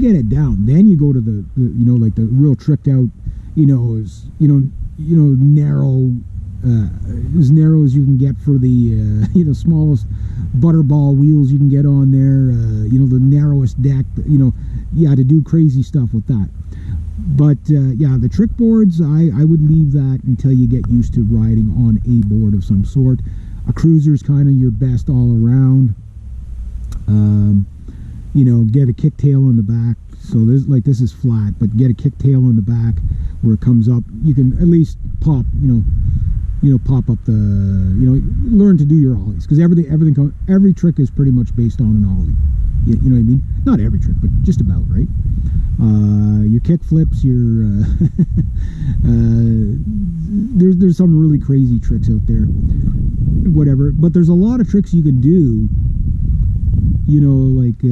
you get it down, then you go to the like the real tricked out, narrow, as narrow as you can get for the smallest butterball wheels you can get on there. The narrowest deck. To do crazy stuff with that. But the trick boards, I would leave that until you get used to riding on a board of some sort. A cruiser's kind of your best all around. Get a kicktail on the back. So this is flat, but get a kicktail on the back where it comes up. You can at least pop, pop up the, learn to do your ollies, because every trick is pretty much based on an ollie. You know what I mean? Not every trick, but just about, right? Your kick flips, there's some really crazy tricks out there, whatever. But there's a lot of tricks you can do, like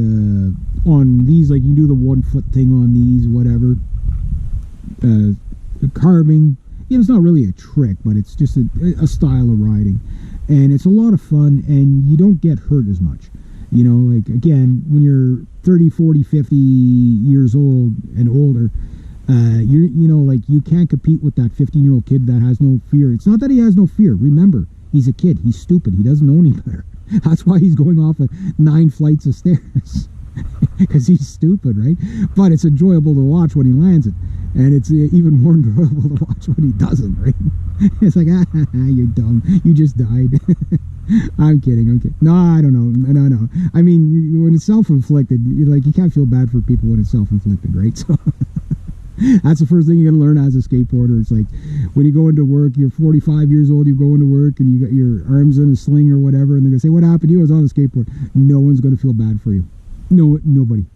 on these, like you can do the 1 foot thing on these, whatever. Carving, it's not really a trick, but it's just a style of riding, and it's a lot of fun, and you don't get hurt as much. Like again, when you're 30, 40, 50 years old and older, you can't compete with that 15-year-old kid that has no fear. It's not that he has no fear. Remember, he's a kid. He's stupid. He doesn't know any better. That's why he's going off of 9 flights of stairs. Because he's stupid, right? But it's enjoyable to watch when he lands it, and it's even more enjoyable to watch when he doesn't, right? It's like, you're dumb, you just died. I'm kidding. No, I don't know. No. I mean, when it's self-inflicted, you can't feel bad for people when it's self-inflicted, right? So that's the first thing you're gonna learn as a skateboarder. It's like when you go into work, you're 45 years old, you go into work and you got your arms in a sling or whatever, and they're gonna say, "What happened to you?" I was on a skateboard. No one's gonna feel bad for you. No, nobody.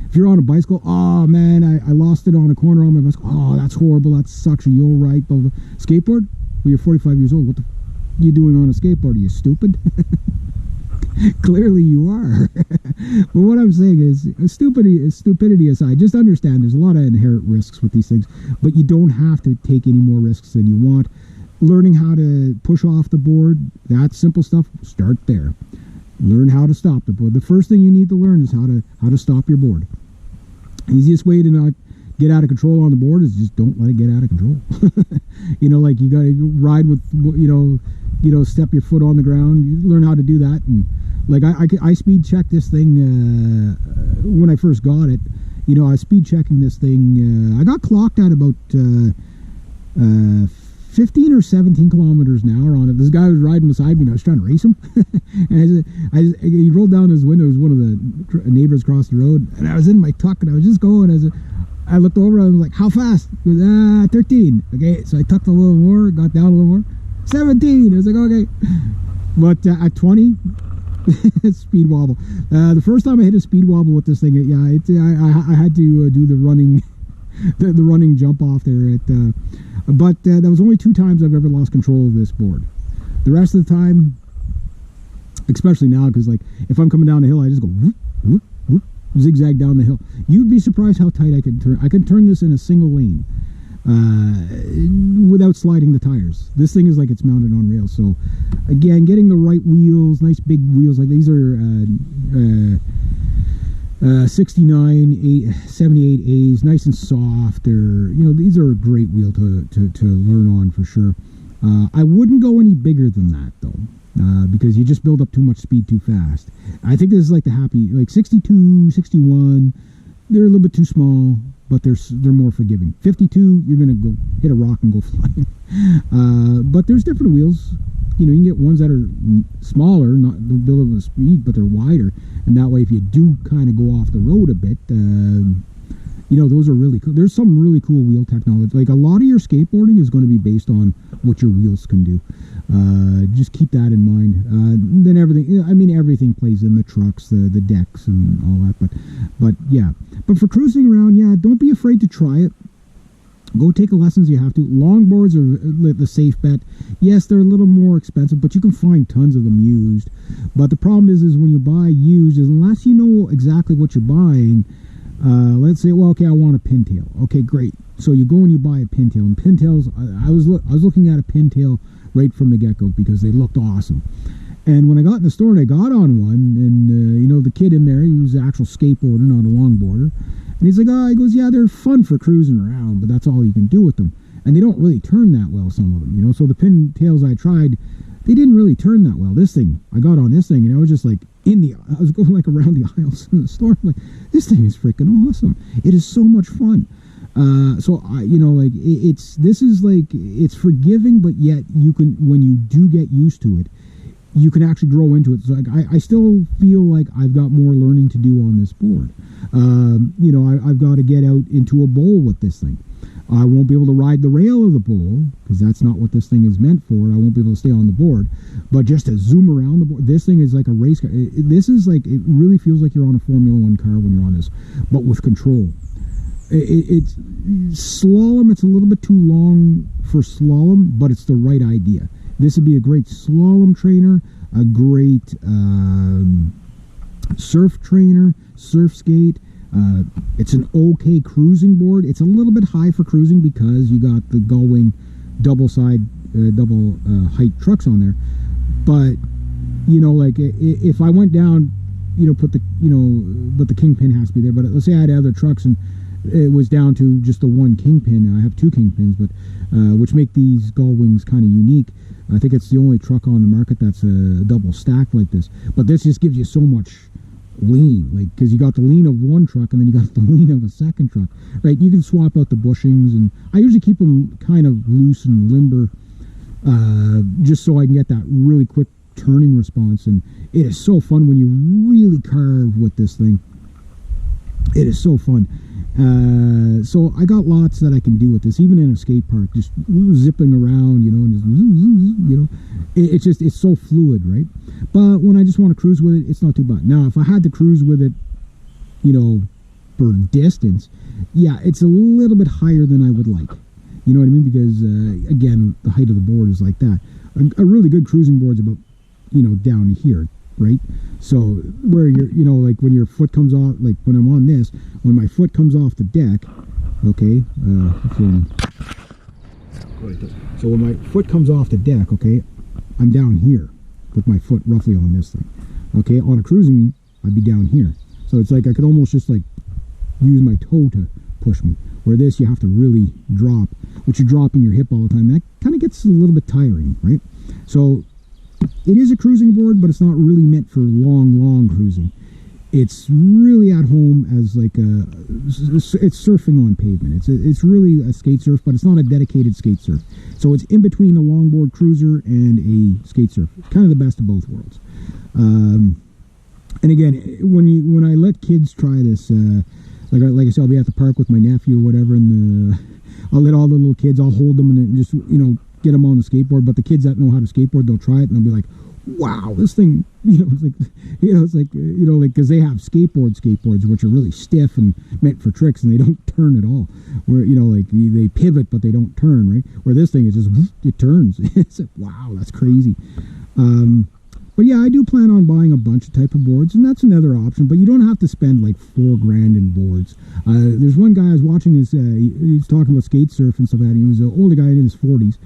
If you're on a bicycle, oh man, I lost it on a corner on my bicycle. Oh, that's horrible. That sucks. Are you all right? Blah, blah. Skateboard? Well, you're 45 years old. What the f you doing on a skateboard? Are you stupid? Clearly you are. But what I'm saying is, stupidity aside, just understand there's a lot of inherent risks with these things, but you don't have to take any more risks than you want. Learning how to push off the board, that's simple stuff. Start there. Learn how to stop the board. The first thing you need to learn is how to stop your board. Easiest way to not get out of control on the board is just don't let it get out of control. Like you gotta ride with, step your foot on the ground. You learn how to do that. And like I speed checked this thing when I first got it. I was speed checking this thing. I got clocked at about 15 or 17 kilometers an hour on it. This guy was riding beside me and I was trying to race him. And he rolled down his window. It was one of the neighbors across the road, and I was in my tuck and I was just going. I looked over and I was like, "How fast?" He goes, 13. Okay, so I tucked a little more, got down a little more. 17. I was like, okay. But at 20, speed wobble. The first time I hit a speed wobble with this thing, I had to do the running, the running jump off there. But that was only 2 times I've ever lost control of this board. The rest of the time, especially now, because like if I'm coming down the hill, I just go whoop, whoop, whoop, zigzag down the hill. You'd be surprised how tight I can turn. I can turn this in a single lane without sliding the tires. This thing is like it's mounted on rails. So again, getting the right wheels, nice big wheels. Like these are 69, 78As, nice and soft. These are a great wheel to learn on for sure. I wouldn't go any bigger than that though, because you just build up too much speed too fast. I think this is like the happy, like 62, 61. They're a little bit too small, but they're more forgiving. 52, you're gonna go hit a rock and go flying. But there's different wheels. You can get ones that are smaller, not built up speed, but they're wider, and that way if you do kind of go off the road a bit, those are really cool. There's some really cool wheel technology. Like a lot of your skateboarding is going to be based on what your wheels can do. Just keep that in mind. Then everything plays in, the trucks, the decks, and all that. But yeah. But for cruising around, yeah, don't be afraid to try it. Go take the lessons you have to. Longboards are the safe bet. Yes, they're a little more expensive, but you can find tons of them used. But the problem is when you buy used, unless you know exactly what you're buying, let's say, well, okay, I want a pintail. Okay, great. So you go and you buy a pintail. And pintails, I was looking at a pintail right from the get-go because they looked awesome. And when I got in the store and I got on one, and the kid in there, he was an actual skateboarder, not a longboarder, And he's like, oh, he goes, yeah, they're fun for cruising around, but that's all you can do with them. And they don't really turn that well, some of them, you know. So the pintails I tried, they didn't really turn that well. This thing, I got on this thing, and I was just like I was going like around the aisles in the store. I'm like, this thing is freaking awesome. It is so much fun. So I, you know, like this is like, it's forgiving, but yet you can, when you do get used to it, you can actually grow into it. So like, I still feel like I've got more learning to do on this board. You know, I've got to get out into a bowl with this thing. I won't be able to ride the rail of the bowl because that's not what this thing is meant for. I won't be able to stay on the board. But just to zoom around the board, this thing is like a race car. This is like, it really feels like you're on a Formula One car when you're on this, but with control. It's slalom. It's a little bit too long for slalom, but it's the right idea. This would be a great slalom trainer, a great surf trainer, surf skate. It's an okay cruising board. It's a little bit high for cruising because you got the gull-wing double height trucks on there. But you know, like if I went down, you know, but the kingpin has to be there. But let's say I had other trucks and it was down to just the one kingpin. I have two kingpins, but which make these gull-wings kind of unique. I think it's the only truck on the market that's a double stack like this. But this just gives you so much lean, like, because you got the lean of one truck and then you got the lean of a second truck, right? You can swap out the bushings, and I usually keep them kind of loose and limber, just so I can get that really quick turning response. And it is so fun when you really carve with this thing. It is so fun. So I got lots that I can do with this, even in a skate park, just zipping around, you know, and just, you know, it's so fluid, right? But when I just want to cruise with it, it's not too bad. Now, if I had to cruise with it, you know, for distance, yeah, it's a little bit higher than I would like. You know what I mean? Because, again, the height of the board is like that. A really good cruising board's about, you know, down here, right? So where you're, you know, like when your foot comes off, like when I'm on this, when my foot comes off the deck, okay, so when my foot comes off the deck, okay, I'm down here with my foot roughly on this thing. Okay, on a cruising, I'd be down here. So it's like I could almost just like use my toe to push me. Where this, you have to really drop, which you're dropping your hip all the time. That kind of gets a little bit tiring, right? So it is a cruising board, but it's not really meant for long cruising. It's really at home as like it's surfing on pavement. It's really a skate surf, but it's not a dedicated skate surf. So it's in between a longboard cruiser and a skate surf. It's kind of the best of both worlds. And again, when I let kids try this, like I said, I'll be at the park with my nephew or whatever, and I'll let all the little kids, I'll hold them and then just, you know, get them on the skateboard. But the kids that know how to skateboard, they'll try it and they'll be like, wow, this thing, you know, it's like because they have skateboards which are really stiff and meant for tricks, and they don't turn at all. Where, you know, like they pivot but they don't turn, right? Where this thing is just, it turns. It's like, wow, that's crazy. But yeah, I do plan on buying a bunch of type of boards, and that's another option. But you don't have to spend like $4 grand in boards. There's one guy I was watching his, he was talking about skate surf and stuff like that. He was an older guy in his 40s.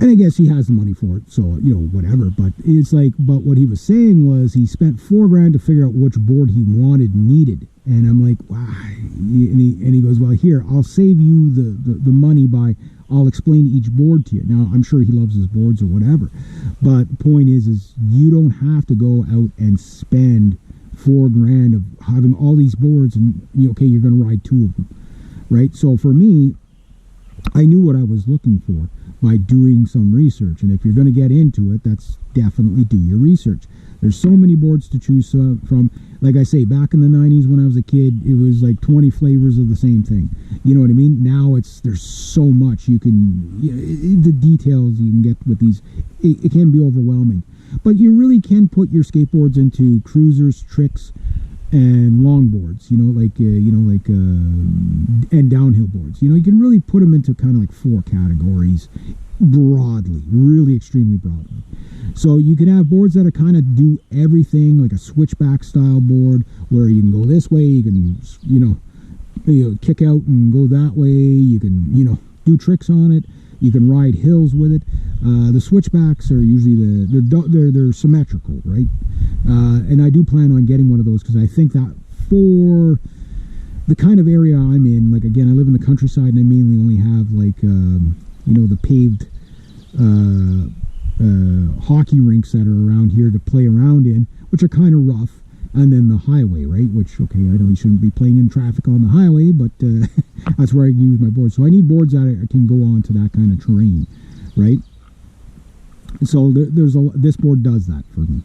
And I guess he has the money for it, so, you know, whatever. But it's like, but what he was saying was he spent $4 grand to figure out which board he needed. And I'm like, wow. And he goes, well, here, I'll save you the money by, I'll explain each board to you. Now, I'm sure he loves his boards or whatever. But the point is you don't have to go out and spend $4 grand of having all these boards and, you know, okay, you're going to ride 2 of them, right? So for me, I knew what I was looking for by doing some research. And if you're going to get into it, that's definitely do your research. There's so many boards to choose from. Like I say, back in the 90s when I was a kid, it was like 20 flavors of the same thing. You know what I mean? Now there's so much you can, the details you can get with these, it can be overwhelming. But you really can put your skateboards into cruisers, tricks, and longboards, and downhill boards. You know, you can really put them into kind of like 4 categories broadly, really extremely broadly. So you can have boards that are kind of do everything, like a switchback style board where you can go this way, you can, kick out and go that way, you can, do tricks on it, you can ride hills with it. The switchbacks are usually they're symmetrical, right? And I do plan on getting one of those because I think that for the kind of area I'm in, like again, I live in the countryside, and I mainly only have like the paved hockey rinks that are around here to play around in, which are kind of rough, and then the highway, right? Which, okay, I know you shouldn't be playing in traffic on the highway, but that's where I can use my boards. So I need boards that I can go on to that kind of terrain, right? So this board does that for me.